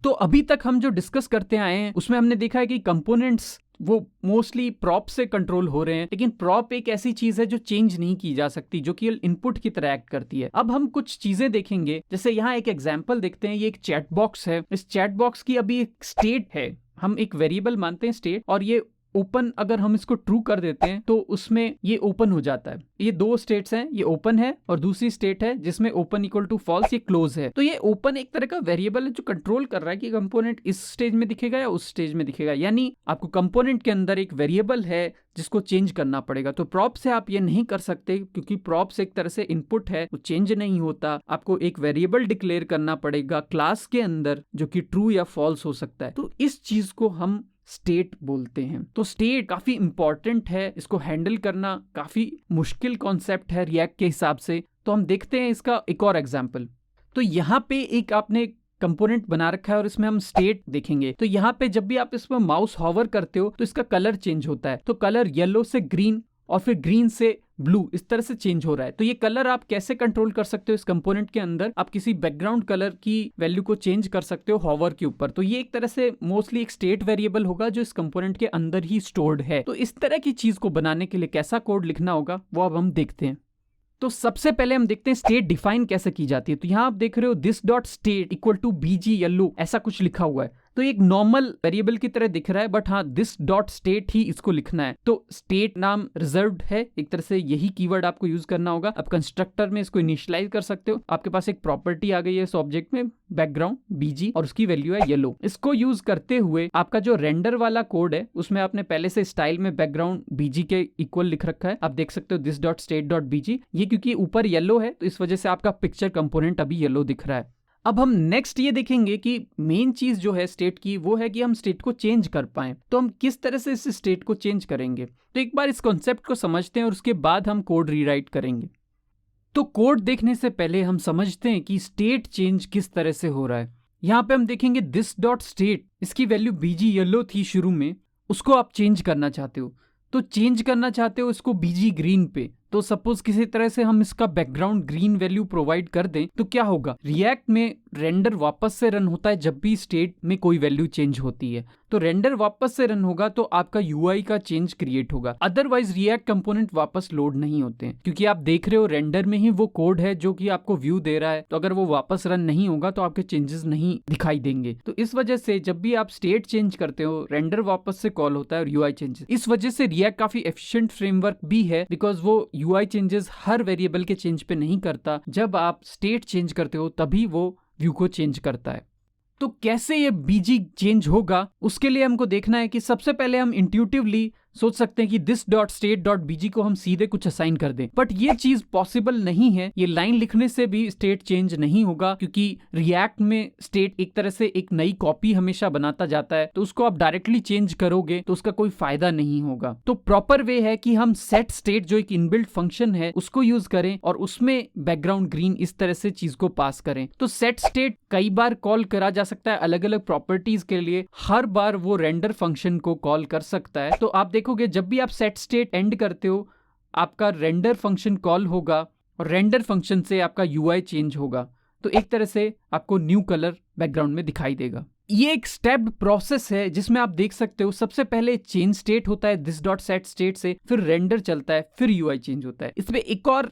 तो अभी तक हम जो डिस्कस करते आए हैं उसमें हमने देखा है कि कंपोनेंट्स वो मोस्टली प्रॉप से कंट्रोल हो रहे हैं, लेकिन प्रॉप एक ऐसी चीज है जो चेंज नहीं की जा सकती, जो कि इनपुट की तरह एक्ट करती है। अब हम कुछ चीजें देखेंगे, जैसे यहाँ एक एग्जांपल देखते हैं। ये एक चैट बॉक्स है। इस चैट बॉक्स की अभी एक स्टेट है, हम एक वेरिएबल मानते हैं स्टेट, और ये ओपन अगर हम इसको ट्रू कर देते हैं तो उसमें ये ओपन हो जाता है। ये दो स्टेट्स हैं, ये ओपन है और दूसरी स्टेट है जिसमें ओपन इक्वल टू फॉल्स, ये क्लोज है। तो ये ओपन एक तरह का वेरिएबल है जो कंट्रोल कर रहा है कि कंपोनेंट इस स्टेज में दिखेगा या उस स्टेज में दिखेगा। यानी आपको कंपोनेंट के अंदर एक वेरिएबल है जिसको चेंज करना पड़ेगा। तो प्रॉप से आप ये नहीं कर सकते, क्योंकि प्रॉप्स एक तरह से इनपुट है, वो चेंज नहीं होता। आपको एक वेरिएबल डिक्लेयर करना पड़ेगा क्लास के अंदर जो कि ट्रू या फॉल्स हो सकता है। तो इस चीज को हम स्टेट बोलते हैं। तो स्टेट काफी इंपॉर्टेंट है, इसको हैंडल करना काफी मुश्किल कॉन्सेप्ट है रिएक्ट के हिसाब से। तो हम देखते हैं इसका एक और एग्जांपल। तो यहाँ पे एक आपने कंपोनेंट बना रखा है और इसमें हम स्टेट देखेंगे। तो यहाँ पे जब भी आप इसमें माउस हॉवर करते हो तो इसका कलर चेंज होता है। तो कलर येलो से ग्रीन और फिर ग्रीन से ब्लू इस तरह से चेंज हो रहा है। तो ये कलर आप कैसे कंट्रोल कर सकते हो इस कंपोनेंट के अंदर? आप किसी बैकग्राउंड कलर की वैल्यू को चेंज कर सकते हो हॉवर के ऊपर। तो ये एक तरह से मोस्टली एक स्टेट वेरिएबल होगा जो इस कंपोनेंट के अंदर ही स्टोर्ड है। तो इस तरह की चीज को बनाने के लिए कैसा कोड लिखना होगा वो अब हम देखते हैं। तो सबसे पहले हम देखते हैं स्टेट डिफाइन कैसे की जाती है। तो यहां आप देख रहे हो this dot state equal to BG yellow, ऐसा कुछ लिखा हुआ है। तो एक नॉर्मल वेरिएबल की तरह दिख रहा है, बट हाँ दिस डॉट स्टेट ही इसको लिखना है। तो स्टेट नाम रिजर्व्ड है, एक तरह से यही कीवर्ड आपको यूज करना होगा। आप कंस्ट्रक्टर में इसको इनिशियलाइज कर सकते हो। आपके पास एक प्रॉपर्टी आ गई है इस ऑब्जेक्ट में, बैकग्राउंड बीजी, और उसकी वैल्यू है येलो। इसको यूज करते हुए आपका जो रेंडर वाला कोड है उसमें आपने पहले से स्टाइल में बैकग्राउंड बीजी के इक्वल लिख रखा है। आप देख सकते हो दिस डॉट स्टेट डॉट बीजी। ये क्योंकि ऊपर येलो है तो इस वजह से आपका पिक्चर कंपोनेंट अभी येलो दिख रहा है। अब हम नेक्स्ट ये देखेंगे कि मेन चीज जो है स्टेट की वो है कि हम स्टेट को चेंज कर पाए। तो हम किस तरह से इस स्टेट को चेंज करेंगे? तो एक बार इस कॉन्सेप्ट को समझते हैं और उसके बाद हम कोड रीराइट करेंगे। तो कोड देखने से पहले हम समझते हैं कि स्टेट चेंज किस तरह से हो रहा है। यहाँ पे हम देखेंगे दिस डॉट स्टेट, इसकी वैल्यू बीजी येलो थी शुरू में, उसको आप चेंज करना चाहते हो। तो चेंज करना चाहते हो इसको बीजी ग्रीन पे। तो सपोज किसी तरह से हम इसका बैकग्राउंड ग्रीन वैल्यू प्रोवाइड कर दें तो क्या होगा? रिएक्ट में रेंडर वापस से रन होता है जब भी स्टेट में कोई वैल्यू चेंज होती है। तो रेंडर वापस से रन होगा तो आपका यूआई का चेंज क्रिएट होगा। अदरवाइज रिएक्ट कंपोनेंट वापस लोड नहीं होते हैं, क्योंकि आप देख रहे हो रेंडर में ही वो कोड है जो कि आपको व्यू दे रहा है। तो अगर वो वापस रन नहीं होगा तो आपके चेंजेस नहीं दिखाई देंगे। तो इस वजह से जब भी आप स्टेट चेंज करते हो रेंडर वापस से कॉल होता है और यूआई चेंजेस। इस वजह से रिएक्ट काफी एफिशिएंट फ्रेमवर्क भी है, बिकॉज वो यूआई चेंजेस हर वेरिएबल के चेंज पे नहीं करता। जब आप स्टेट चेंज करते हो तभी वो व्यू को चेंज करता है। तो कैसे ये बीजी चेंज होगा उसके लिए हमको देखना है कि सबसे पहले हम इंट्यूटिवली सोच सकते हैं कि दिस डॉट स्टेट डॉट बीजी को हम सीधे कुछ असाइन कर दें, बट ये चीज पॉसिबल नहीं है। ये लाइन लिखने से भी स्टेट चेंज नहीं होगा, क्योंकि रिएक्ट में स्टेट एक तरह से एक नई कॉपी हमेशा बनाता जाता है। तो उसको आप डायरेक्टली चेंज करोगे तो उसका कोई फायदा नहीं होगा। तो प्रॉपर वे है कि हम सेट स्टेट जो एक इनबिल्ट फंक्शन है उसको यूज करें और उसमें बैकग्राउंड ग्रीन इस तरह से चीज को पास करें। तो सेट स्टेट कई बार कॉल करा जा सकता है अलग अलग प्रॉपर्टीज के लिए। हर बार वो रेंडर फंक्शन को कॉल कर सकता है। तो आप देखोगे जब भी आप सेट स्टेट एंड करते हो आपका रेंडर फंक्शन कॉल होगा और रेंडर फंक्शन से आपका यूआई चेंज होगा। तो एक तरह से आपको न्यू कलर बैकग्राउंड में दिखाई देगा। ये एक स्टेप्ड प्रोसेस है जिसमें आप देख सकते हो सबसे पहले चेंज स्टेट होता है दिस डॉट सेट स्टेट से, फिर रेंडर चलता है, फिर यूआई चेंज होता है। इसमें एक और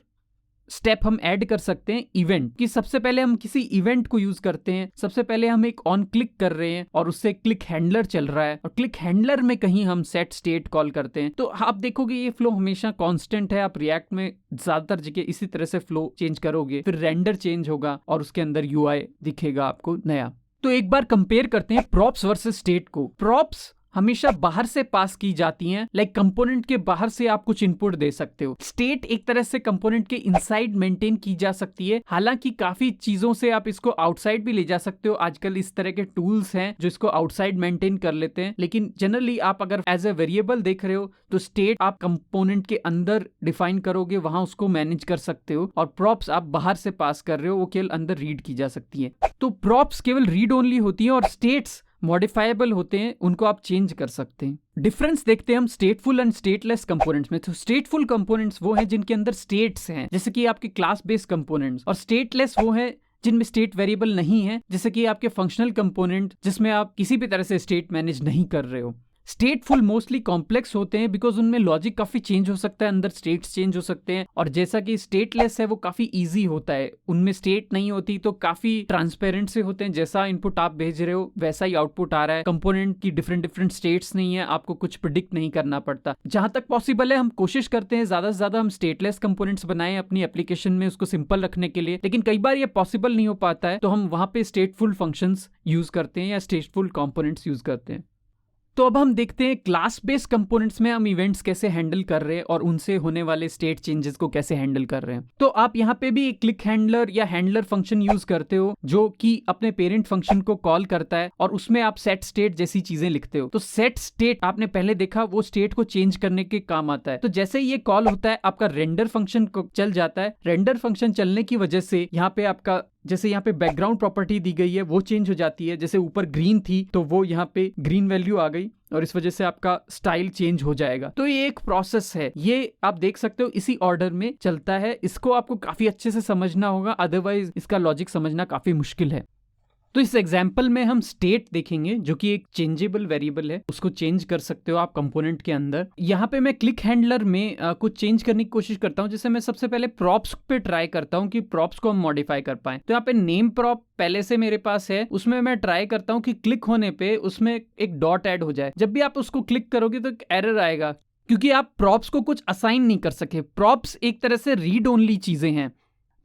स्टेप हम ऐड कर सकते हैं इवेंट कि सबसे पहले हम किसी इवेंट को यूज करते हैं। सबसे पहले हम एक ऑन क्लिक कर रहे हैं और उससे क्लिक हैंडलर चल रहा है और क्लिक हैंडलर में कहीं हम सेट स्टेट कॉल करते हैं। तो आप देखोगे ये फ्लो हमेशा कांस्टेंट है। आप रिएक्ट में ज्यादातर जगह इसी तरह से फ्लो चेंज करोगे, फिर रेंडर चेंज होगा और उसके अंदर यूआई दिखेगा आपको नया। तो एक बार कंपेयर करते हैं प्रॉप्स वर्सेस स्टेट को। प्रॉप्स हमेशा बाहर से पास की जाती हैं, लाइक कंपोनेंट के बाहर से आप कुछ इनपुट दे सकते हो। स्टेट एक तरह से कंपोनेंट के इनसाइड मेंटेन की जा सकती है। हालांकि काफी चीजों से आप इसको आउटसाइड भी ले जा सकते हो। आजकल इस तरह के टूल्स हैं जो इसको आउटसाइड मेंटेन कर लेते हैं, लेकिन जनरली आप अगर एज ए वेरिएबल देख रहे हो तो स्टेट आप कंपोनेंट के अंदर डिफाइन करोगे, वहां उसको मैनेज कर सकते हो। और प्रॉप्स आप बाहर से पास कर रहे हो, वो केवल अंदर रीड की जा सकती है। तो प्रॉप्स केवल रीड ओनली होती है और स्टेट्स मॉडिफाइबल होते हैं, उनको आप चेंज कर सकते हैं। डिफरेंस देखते हैं हम स्टेटफुल एंड स्टेटलेस कंपोनेंट्स में। तो स्टेटफुल कंपोनेंट्स वो हैं जिनके अंदर स्टेट्स हैं, जैसे कि आपके क्लास बेस्ड कंपोनेंट्स, और स्टेटलेस वो हैं जिनमें स्टेट वेरिएबल नहीं है, जैसे कि आपके फंक्शनल कंपोनेंट जिसमें आप किसी भी तरह से स्टेट मैनेज नहीं कर रहे हो। स्टेटफुल मोस्टली कॉम्प्लेक्स होते हैं बिकॉज उनमें लॉजिक काफी चेंज हो सकता है, अंदर स्टेट्स चेंज हो सकते हैं। और जैसा कि स्टेटलेस है वो काफी इजी होता है, उनमें स्टेट नहीं होती तो काफी ट्रांसपेरेंट से होते हैं, जैसा इनपुट आप भेज रहे हो वैसा ही आउटपुट आ रहा है। कंपोनेंट की डिफरेंट स्टेट्स नहीं है, आपको कुछ प्रिडिक्ट नहीं करना पड़ता। जहां तक पॉसिबल है हम कोशिश करते हैं ज्यादा से ज्यादा हम स्टेटलेस कंपोनेंट्स बनाएं अपनी एप्लीकेशन में, उसको सिंपल रखने के लिए, लेकिन कई बार ये पॉसिबल नहीं हो पाता है तो हम वहां पे स्टेटफुल फंक्शंस यूज करते हैं या स्टेटफुल कंपोनेंट्स यूज करते हैं। तो अब हम देखते हैं क्लास बेस्ड कंपोनेंट्स में हम इवेंट्स कैसे हैंडल कर रहे हैं और उनसे होने वाले स्टेट चेंजेस को कैसे हैंडल कर रहे हैं। तो आप यहाँ पे भी एक क्लिक हैंडलर या हैंडलर फंक्शन यूज करते हो जो कि अपने पेरेंट फंक्शन को कॉल करता है और उसमें आप सेट स्टेट जैसी चीजें लिखते हो। तो सेट स्टेट आपने पहले देखा, वो स्टेट को चेंज करने के काम आता है। तो जैसे ही ये कॉल होता है आपका रेंडर फंक्शन को चल जाता है। रेंडर फंक्शन चलने की वजह से यहाँ पे आपका जैसे यहाँ पे बैकग्राउंड प्रॉपर्टी दी गई है वो चेंज हो जाती है। जैसे ऊपर ग्रीन थी तो वो यहाँ पे ग्रीन वैल्यू आ गई और इस वजह से आपका स्टाइल चेंज हो जाएगा। तो ये एक प्रोसेस है, ये आप देख सकते हो इसी ऑर्डर में चलता है। इसको आपको काफी अच्छे से समझना होगा, अदरवाइज इसका लॉजिक समझना काफी मुश्किल है। तो इस एग्जाम्पल में हम स्टेट देखेंगे जो कि एक चेंजेबल वेरिएबल है, उसको चेंज कर सकते हो आप कंपोनेंट के अंदर। यहाँ पे मैं क्लिक हैंडलर में कुछ चेंज करने की कोशिश करता हूँ। जैसे मैं सबसे पहले प्रॉप्स पे ट्राई करता हूँ कि प्रॉप्स को हम मॉडिफाई कर पाए। तो यहाँ पे नेम प्रॉप पहले से मेरे पास है, उसमें मैं ट्राई करता हूँ कि क्लिक होने पे उसमें एक डॉट ऐड हो जाए। जब भी आप उसको क्लिक करोगे तो एक एरर आएगा क्योंकि आप प्रॉप्स को कुछ असाइन नहीं कर सके। प्रॉप्स एक तरह से रीड ओनली चीजें हैं।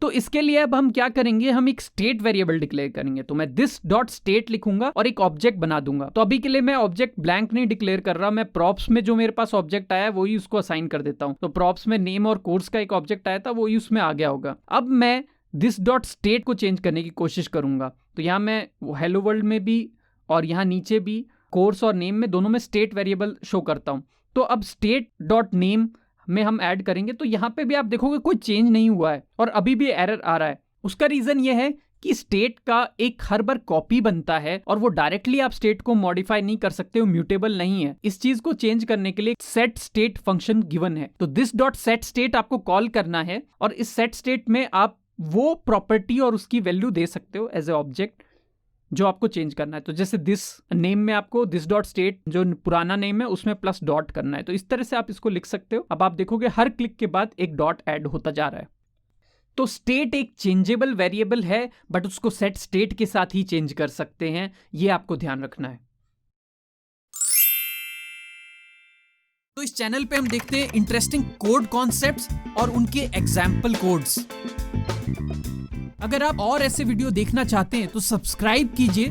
तो इसके लिए अब हम क्या करेंगे, हम एक स्टेट वेरिएबल डिक्लेयर करेंगे। तो मैं दिस डॉट स्टेट लिखूंगा और एक ऑब्जेक्ट बना दूंगा। तो अभी के लिए मैं ऑब्जेक्ट ब्लैंक नहीं डिक्लेयर कर रहा, मैं प्रॉप्स में जो मेरे पास ऑब्जेक्ट आया है वही उसको असाइन कर देता हूं। तो प्रॉप्स में नेम और कोर्स का एक ऑब्जेक्ट आया था, वही उसमें आ गया होगा। अब मैं दिस डॉट स्टेट को चेंज करने की कोशिश करूंगा। तो यहाँ मैं हेलो वर्ल्ड में भी और यहाँ नीचे भी कोर्स और नेम में दोनों में स्टेट वेरिएबल शो करता हूं। तो अब स्टेट डॉट नेम में हम ऐड करेंगे तो यहाँ पे भी आप देखोगे कोई चेंज नहीं हुआ है और अभी भी एरर आ रहा है। उसका रीजन ये है कि स्टेट का एक हर बार कॉपी बनता है और वो डायरेक्टली आप स्टेट को मॉडिफाई नहीं कर सकते हो, म्यूटेबल नहीं है। इस चीज को चेंज करने के लिए सेट स्टेट फंक्शन गिवन है। तो दिस डॉट सेट स्टेट आपको कॉल करना है और इस सेट स्टेट में आप वो प्रॉपर्टी और उसकी वैल्यू दे सकते हो एज ए ऑब्जेक्ट जो आपको चेंज करना है। तो जैसे दिस नेम में आपको दिस डॉट स्टेट जो पुराना नेम है उसमें प्लस डॉट करना है। तो इस तरह से आप इसको लिख सकते हो। अब आप देखोगे हर क्लिक के बाद एक डॉट ऐड होता जा रहा है। तो स्टेट एक चेंजेबल वेरिएबल है बट उसको सेट स्टेट के साथ ही चेंज कर सकते हैं, ये आपको ध्यान रखना है। तो इस चैनल पे हम देखते हैं इंटरेस्टिंग कोड कॉन्सेप्ट्स और उनके एग्जाम्पल कोड्स। अगर आप और ऐसे वीडियो देखना चाहते हैं तो सब्सक्राइब कीजिए